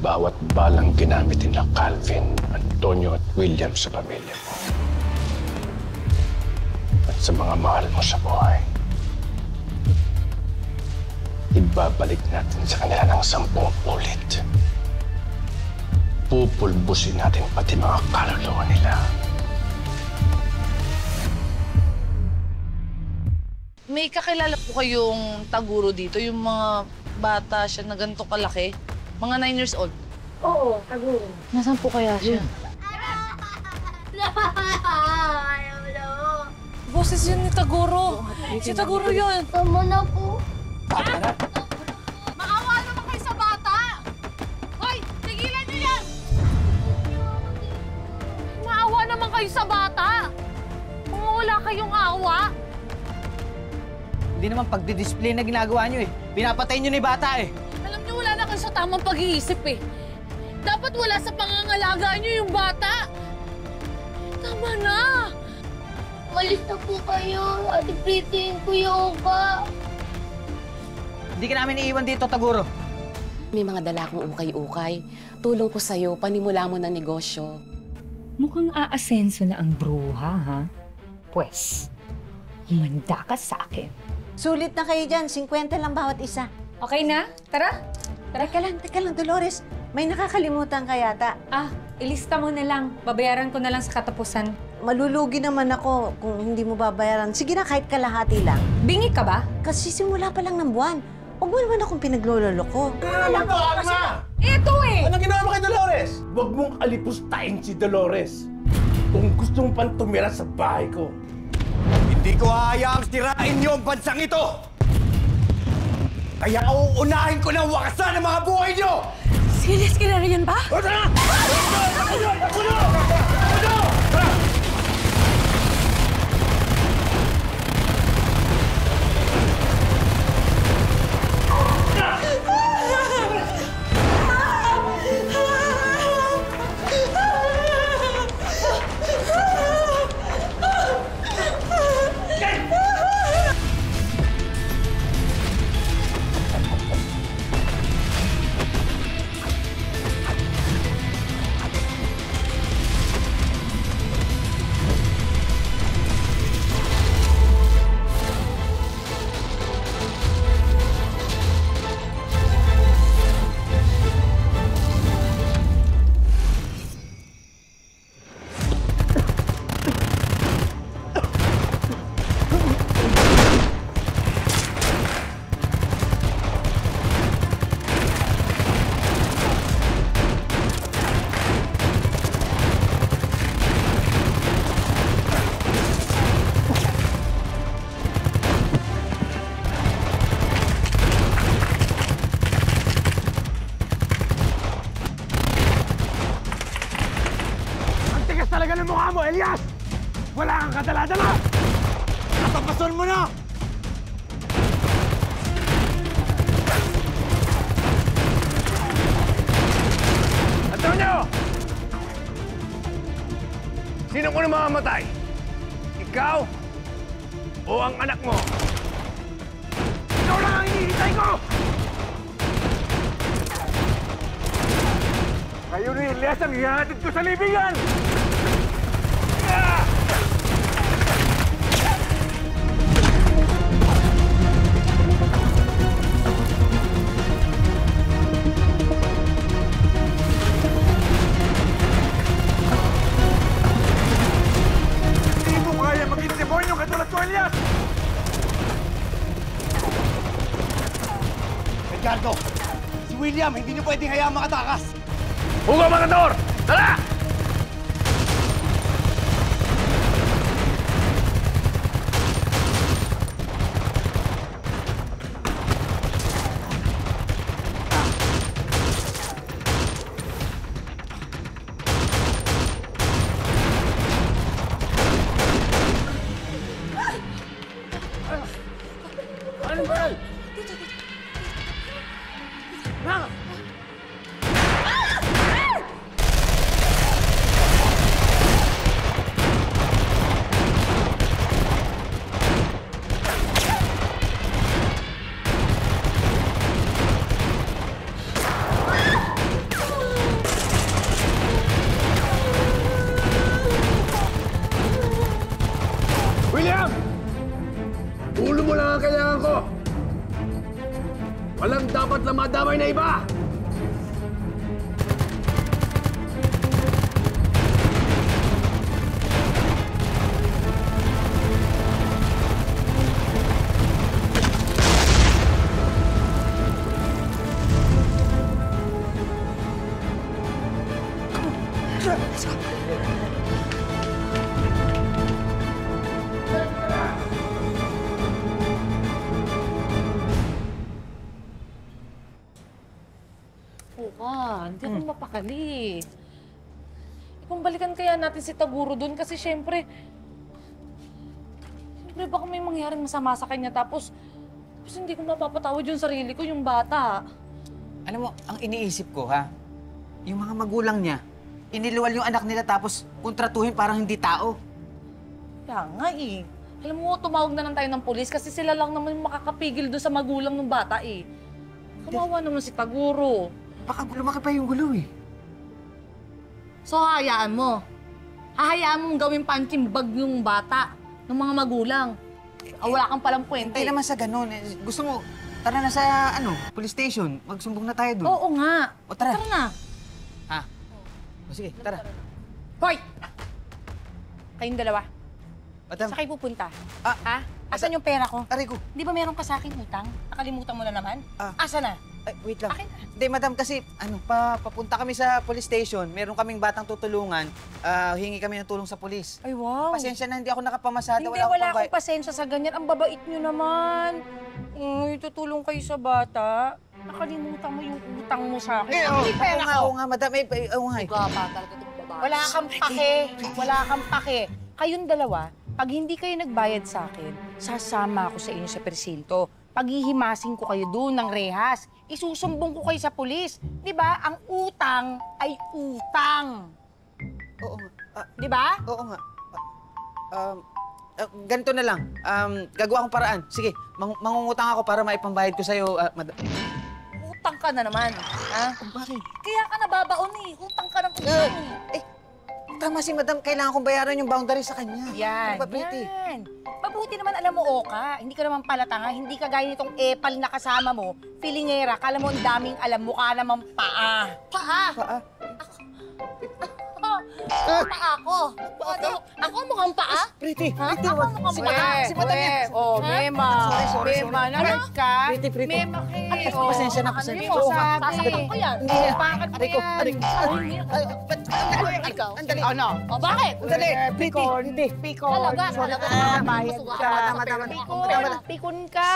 bawat balang ginamit nila Calvin, Antonio at William sa pamilya mo. At sa mga mahal mo sa buhay. Ibabalik natin sa kanila ng 10 ulit. Pupulbusin natin pati mga kaluluwa nila. May kakilala po kayong taguro dito, yung mga bata siya na ganito kalaki? Mga 9 years old? Oo, taguro. Nasaan po kaya siya? Boses yun ni Taguro. Si Taguro yun. Tama na po. Maawa naman kayo sa bata! Hoy, tigilan niyo yan! Maawa naman kayo sa bata! Kung wala kayong awa. Hindi naman pagdi-display na ginagawa nyo eh. Pinapatay nyo ni bata eh. Alam niyo, wala na kayo sa tamang pag-iisip eh. Dapat wala sa pangangalaga niyo yung bata. Tama na! Malis na po kayo. Ate Pretty, Kuya Oka. Hindi ka namin iiwan dito, Taguro. May mga dala akong ukay-ukay. Tulong ko sa'yo, panimula mo ng negosyo. Mukhang aasenso na ang bruha, ha? Pwes, humanda ka sa akin. Sulit na kayo dyan. 50 lang bawat isa. Okay na? Tara. Teka lang, Dolores. May nakakalimutan ka yata. Ilista mo na lang. Babayaran ko na lang sa katapusan. Malulugi naman ako kung hindi mo babayaran. Sige na, kahit kalahati lang. Bingi ka ba? Kasi simula pa lang ng buwan. Huwag mo naman akong pinaglololo ko. Ano ba, Alma? Ito eh! Anong ginawa mo kay Dolores? Huwag mong alipustahin si Dolores. Kung gusto mo pang tumira sa bahay ko. Hindi ko hayaang tirain niyo ang bansang ito! Kaya uunahin ko ng wakasan ang mga buhay niyo! Serious ka na rin ba? O, tara! Talaga ng mukha mo, Elias! Wala kang kadala-dala! Natapason mo na! Antonio! Sino ko na mamamatay? Ikaw? O ang anak mo? Ikaw lang ang hinihintay ko! Kayo ni Elias ang ihahatid ko sa libingan! Hindi mo kaya maging demonyo katulad ko, Elias! Edgardo, si William hindi niyo pwedeng hayaang makatakas! Hugo Matador! Tara! Ano ba? Walang dapat na madamay na iba! Hindi ako mapakali. Kung balikan kaya natin si Taguro doon kasi syempre baka may mangyaring masama sa kanya tapos hindi ko mapapatawad yung sarili ko, yung bata. Alam mo, ang iniisip ko, ha? Yung mga magulang niya, iniluwal yung anak nila tapos kontratuhin parang hindi tao. Kaya nga eh. Alam mo, tumawag na lang tayo ng pulis kasi sila lang naman yung makakapigil doon sa magulang ng bata eh. Kawawa naman si Taguro. Baka lumaki pa yung gulo eh. So, hayaan mo. Hahayaan mong gawin punching bag yung bata ng mga magulang. Wala kang palang puwente. Hindi naman sa ganun. Gusto mo, tara na sa, police station. Magsumbong na tayo doon. Oo nga. O tara. Tara na. Ha? O sige, tara. Hoy! Kayong dalawa. Madam, Saan kayo pupunta? Ah, Ha? Asan yung pera ko? aray ko. Di ba meron ka sa akin utang? Nakalimutan mo na naman? Asa na? Ay, wait lang. Akin na. Hindi, madam, kasi papunta kami sa police station. Meron kaming batang tutulungan. Hingi kami ng tulong sa police. Ay, wow. Pasensya na, hindi ako nakapamasada. Hindi, akong wala pambay- akong pasensya sa ganyan. Ang babait nyo naman. Tutulong kayo sa bata. Nakalimutan mo yung utang mo sa akin. Ang pera ko. Oo nga, madam. Oo nga. Gapa talaga itong babae. Wala kang pake. Wala kang pake. Kayong dalawa, pag hindi kayo nagbayad sa akin, sasama ako sa inyo sa presinto. Paghihimasin ko kayo doon ng rehas. Isusumbong ko kayo sa pulis. Di ba? Ang utang ay utang. Oo nga. Di ba? Oo nga. Ganito na lang. Gagawa akong paraan. Sige, mangungutang ako para maipambayad ko sa'yo, madam. Utang ka na naman. Ha? Bakit? Kaya ka nababaon eh. Utang ka ng utang eh. Tama si madam. Kailangan kong bayaran yung boundary sa kanya. Yan, Ano ba, Pretty? yan. Mabuti naman alam mo, Oka. Hindi ka naman palatanga. Hindi ka gaya nitong epal na kasama mo. Filingera, kala mo ang daming alam. Mukha naman paa. Paa! Paa? Paa ako! Ako mukhang paa? Pretty, Ha? Pretty, Ako wag. mukhang Si paa? madam, si madam yan. Oh, Ha? Mema. Sorry. Mema, nalag ka. Pretty, Pretty. Mema, Pasensya na, Ano pasensya. yun? Oo nga. Sasaktan ko yan. Hindi yan. Bakit mo Aray ko, yan? aray ko. Ikaw? Andali. Ano? O bakit? Andali. Pretty, Pretty. Pikon. Talaga, Sorry. talaga. Bayad Masuka ka. ka. Tama. Pikon. Pikon ka.